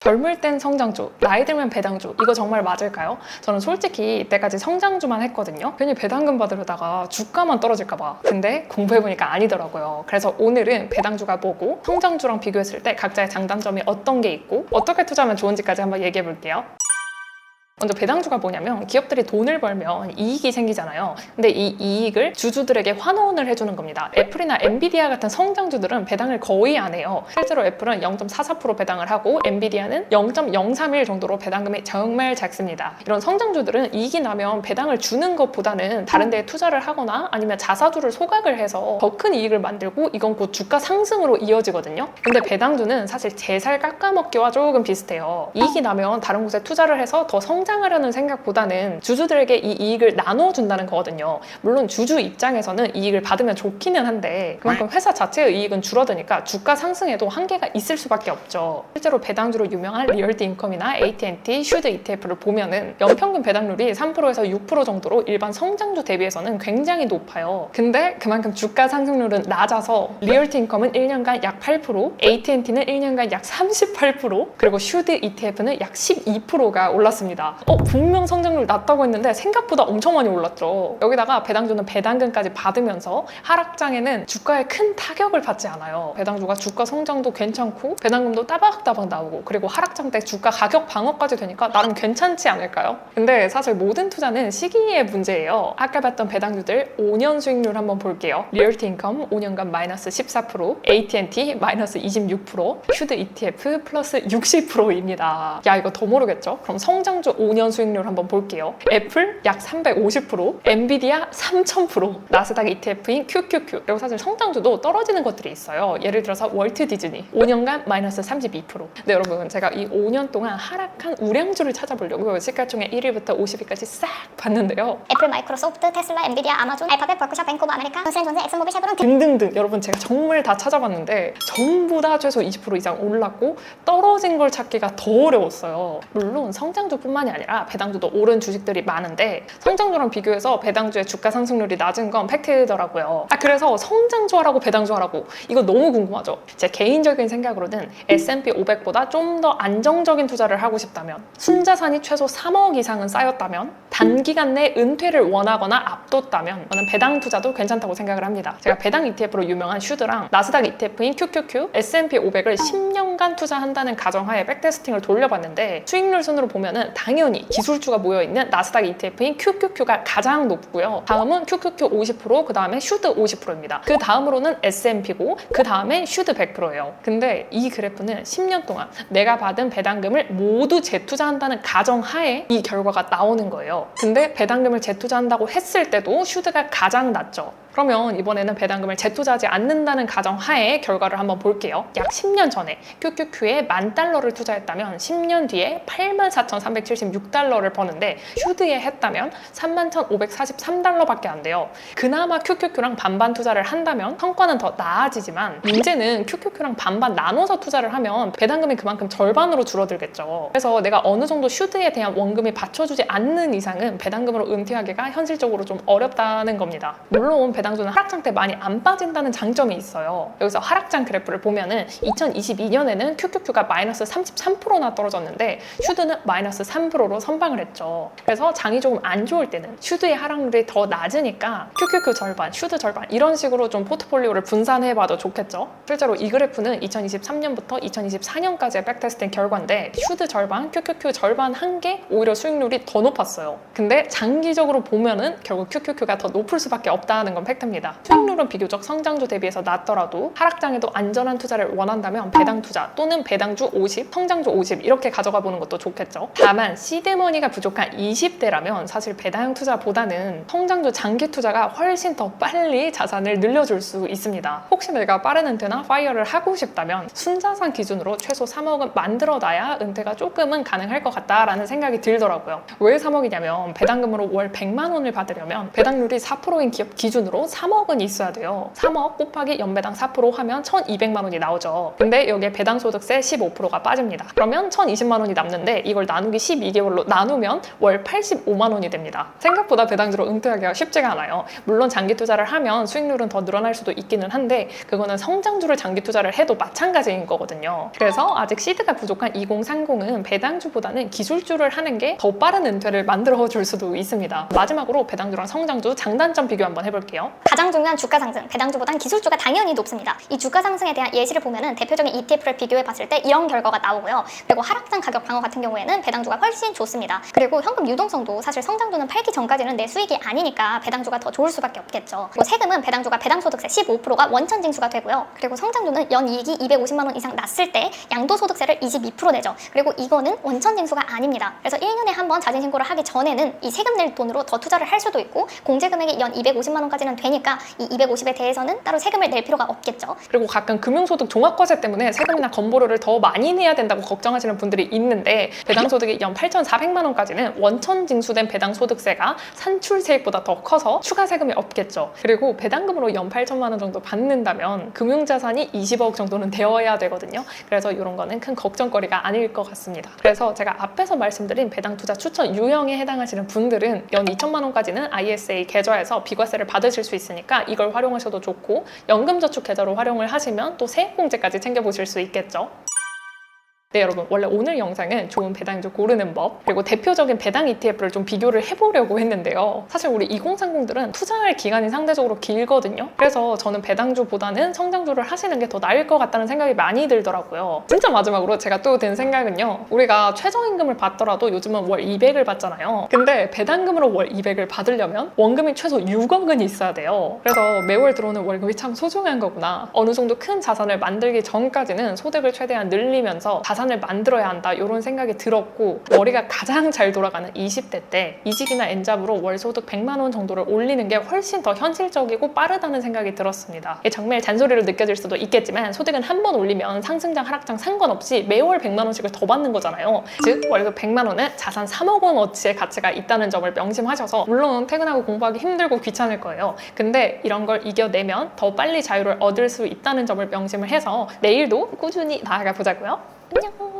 젊을 땐 성장주, 나이 들면 배당주, 이거 정말 맞을까요? 저는 솔직히 이때까지 성장주만 했거든요. 괜히 배당금 받으려다가 주가만 떨어질까봐. 근데 공부해보니까 아니더라고요. 그래서 오늘은 배당주가 뭐고 성장주랑 비교했을 때 각자의 장단점이 어떤 게 있고 어떻게 투자하면 좋은지까지 한번 얘기해볼게요. 먼저 배당주가 뭐냐면 기업들이 돈을 벌면 이익이 생기잖아요. 근데 이 이익을 주주들에게 환원을 해주는 겁니다. 애플이나 엔비디아 같은 성장주들은 배당을 거의 안 해요. 실제로 애플은 0.44% 배당을 하고 엔비디아는 0.031 정도로 배당금이 정말 작습니다. 이런 성장주들은 이익이 나면 배당을 주는 것보다는 다른 데에 투자를 하거나 아니면 자사주를 소각을 해서 더 큰 이익을 만들고 이건 곧 주가 상승으로 이어지거든요. 근데 배당주는 사실 제 살 깎아먹기와 조금 비슷해요. 이익이 나면 다른 곳에 투자를 해서 더 성장하려는 생각보다는 주주들에게 이 이익을 나눠준다는 거거든요. 물론 주주 입장에서는 이익을 받으면 좋기는 한데 그만큼 회사 자체의 이익은 줄어드니까 주가 상승에도 한계가 있을 수밖에 없죠. 실제로 배당주로 유명한 리얼티 인컴이나 AT&T, 슈드 ETF를 보면은 연평균 배당률이 3%에서 6% 정도로 일반 성장주 대비해서는 굉장히 높아요. 근데 그만큼 주가 상승률은 낮아서 리얼티 인컴은 1년간 약 8%, AT&T는 1년간 약 38%, 그리고 슈드 ETF는 약 12%가 올랐습니다. 분명 성장률 낮다고 했는데 생각보다 엄청 많이 올랐죠. 여기다가 배당주는 배당금까지 받으면서 하락장에는 주가에 큰 타격을 받지 않아요. 배당주가 주가 성장도 괜찮고 배당금도 따박따박 나오고 그리고 하락장 때 주가 가격 방어까지 되니까 나름 괜찮지 않을까요? 근데 사실 모든 투자는 시기의 문제예요. 아까 봤던 배당주들 5년 수익률 한번 볼게요. 리얼티 인컴 5년간 마이너스 14%, AT&T 마이너스 26%, 슈드 ETF 플러스 60%입니다. 야, 이거 더 모르겠죠? 그럼 성장주 5년 수익률 한번 볼게요. 애플 약 350%, 엔비디아 3000%, 나스닥 ETF인 QQQ. 그리고 사실 성장주도 떨어지는 것들이 있어요. 예를 들어서 월트 디즈니 5년간 마이너스 32%. 근데 여러분, 제가 이 5년 동안 하락한 우량주를 찾아보려고 시가총액 1위부터 50위까지 싹 봤는데요. 애플, 마이크로소프트, 테슬라, 엔비디아, 아마존, 알파벳, 버크셔, 뱅크 오브 아메리카, 존슨앤존슨, 엑슨모빌, 쉐브론 등등등. 여러분, 제가 정말 다 찾아봤는데 전부 다 최소 20% 이상 올랐고 떨어진 걸 찾기가 더 어려웠어요. 물론 성장주뿐만이 아니라 배당주도 오른 주식들이 많은데 성장주랑 비교해서 배당주의 주가 상승률이 낮은 건 팩트더라고요. 그래서 성장주 하라고 배당주 하라고, 이거 너무 궁금하죠? 제 개인적인 생각으로는 S&P 500보다 좀 더 안정적인 투자를 하고 싶다면, 순자산이 최소 3억 이상은 쌓였다면, 단기간 내 은퇴를 원하거나 앞뒀다면 저는 배당 투자도 괜찮다고 생각을 합니다. 제가 배당 ETF로 유명한 슈드랑 나스닥 ETF인 QQQ, S&P 500을 10년간 투자한다는 가정하에 백테스팅을 돌려봤는데 수익률 순으로 보면은 당연히 기술주가 모여있는 나스닥 ETF인 QQQ가 가장 높고요. 다음은 QQQ 50%, 그 다음에 슈드 50%입니다. 그 다음으로는 S&P고 그 다음에 슈드 100%예요. 근데 이 그래프는 10년 동안 내가 받은 배당금을 모두 재투자한다는 가정하에 이 결과가 나오는 거예요. 근데 배당금을 재투자한다고 했을 때도 슈드가 가장 낮죠. 그러면 이번에는 배당금을 재투자하지 않는다는 가정하에 결과를 한번 볼게요. 약 10년 전에 QQQ에 $10,000를 투자했다면 10년 뒤에 84,376달러를 버는데 슈드에 했다면 31,543달러밖에 안 돼요. 그나마 QQQ랑 반반 투자를 한다면 성과는 더 나아지지만 문제는 QQQ랑 반반 나눠서 투자를 하면 배당금이 그만큼 절반으로 줄어들겠죠. 그래서 내가 어느 정도 슈드에 대한 원금이 받쳐주지 않는 이상은 배당금으로 은퇴하기가 현실적으로 좀 어렵다는 겁니다. 물론 배당주는 하락장 때 많이 안 빠진다는 장점이 있어요. 여기서 하락장 그래프를 보면은 2022년에는 QQQ가 마이너스 33%나 떨어졌는데 슈드는 마이너스 3%로 선방을 했죠. 그래서 장이 조금 안 좋을 때는 슈드의 하락률이 더 낮으니까 QQQ 절반, 슈드 절반 이런 식으로 좀 포트폴리오를 분산해봐도 좋겠죠. 실제로 이 그래프는 2023년부터 2024년까지의 백테스팅 결과인데 슈드 절반, QQQ 절반 한 게 오히려 수익률이 더 높았어요. 근데 장기적으로 보면은 결국 QQQ가 더 높을 수밖에 없다는 건 팩트입니다. 수익률은 비교적 성장주 대비해서 낮더라도 하락장에도 안전한 투자를 원한다면 배당 투자 또는 배당주 50, 성장주 50 이렇게 가져가 보는 것도 좋겠죠. 다만 시드머니가 부족한 20대라면 사실 배당 투자보다는 성장주 장기 투자가 훨씬 더 빨리 자산을 늘려줄 수 있습니다. 혹시 내가 빠른 은퇴나 파이어를 하고 싶다면 순자산 기준으로 최소 3억은 만들어놔야 은퇴가 조금은 가능할 것 같다라는 생각이 들더라고요. 왜 3억이냐면 뭐냐면 배당금으로 월 100만 원을 받으려면 배당률이 4%인 기업 기준으로 3억은 있어야 돼요. 3억 곱하기 연배당 4% 하면 1,200만 원이 나오죠. 근데 여기에 배당소득세 15%가 빠집니다. 그러면 1,020만 원이 남는데 이걸 나누기 12개월로 나누면 월 85만 원이 됩니다. 생각보다 배당주로 은퇴하기가 쉽지가 않아요. 물론 장기 투자를 하면 수익률은 더 늘어날 수도 있기는 한데 그거는 성장주를 장기 투자를 해도 마찬가지인 거거든요. 그래서 아직 시드가 부족한 2030은 배당주보다는 기술주를 하는 게 더 빠른 은퇴를 만들어 줄 수도 있습니다. 마지막으로 배당주랑 성장주 장단점 비교 한번 해볼게요. 가장 중요한 주가 상승, 배당주보단 기술주가 당연히 높습니다. 이 주가 상승에 대한 예시를 보면은 대표적인 ETF를 비교해 봤을 때 이런 결과가 나오고요. 그리고 하락장 가격 방어 같은 경우에는 배당주가 훨씬 좋습니다. 그리고 현금 유동성도 사실 성장주는 팔기 전까지는 내 수익이 아니니까 배당주가 더 좋을 수밖에 없겠죠. 그리고 세금은 배당주가 배당소득세 15%가 원천 징수가 되고요. 그리고 성장주는 연 이익이 250만 원 이상 났을 때 양도소득세를 22% 내죠. 그리고 이거는 원천 징수가 아닙니다. 그래서 1년에 한 번 자진신고를 하기 전에는 이 세금 낼 돈으로 더 투자를 할 수도 있고 공제금액이 연 250만 원까지는 되니까 이 250에 대해서는 따로 세금을 낼 필요가 없겠죠. 그리고 가끔 금융소득 종합과세 때문에 세금이나 건보료를 더 많이 내야 된다고 걱정하시는 분들이 있는데 배당소득이 연 8,400만 원까지는 원천 징수된 배당소득세가 산출세액보다 더 커서 추가 세금이 없겠죠. 그리고 배당금으로 연 8천만 원 정도 받는다면 금융자산이 20억 정도는 되어야 되거든요. 그래서 이런 거는 큰 걱정거리가 아닐 것 같습니다. 그래서 제가 앞에서 말씀드린 배당투자 추천 유형에 해당하시는 분들은 연 2천만 원까지는 ISA 계좌에서 비과세를 받으실 수 있으니까 이걸 활용하셔도 좋고 연금저축 계좌로 활용을 하시면 또 세액공제까지 챙겨보실 수 있겠죠. 네, 여러분, 원래 오늘 영상은 좋은 배당주 고르는 법 그리고 대표적인 배당 ETF를 좀 비교를 해보려고 했는데요. 사실 우리 2030들은 투자할 기간이 상대적으로 길거든요. 그래서 저는 배당주보다는 성장주를 하시는 게 더 나을 것 같다는 생각이 많이 들더라고요. 진짜 마지막으로 제가 또 든 생각은요. 우리가 최저임금을 받더라도 요즘은 월 200을 받잖아요. 근데 배당금으로 월 200을 받으려면 원금이 최소 6억은 있어야 돼요. 그래서 매월 들어오는 월급이 참 소중한 거구나. 어느 정도 큰 자산을 만들기 전까지는 소득을 최대한 늘리면서 자산을 만들어야 한다 이런 생각이 들었고 머리가 가장 잘 돌아가는 20대 때 이직이나 엔잡으로 월 소득 100만 원 정도를 올리는 게 훨씬 더 현실적이고 빠르다는 생각이 들었습니다. 정말 잔소리로 느껴질 수도 있겠지만 소득은 한 번 올리면 상승장 하락장 상관없이 매월 100만 원씩을 더 받는 거잖아요. 즉 월급 100만 원은 자산 3억 원어치의 가치가 있다는 점을 명심하셔서 물론 퇴근하고 공부하기 힘들고 귀찮을 거예요. 근데 이런 걸 이겨내면 더 빨리 자유를 얻을 수 있다는 점을 명심을 해서 내일도 꾸준히 나아가 보자고요. 안녕.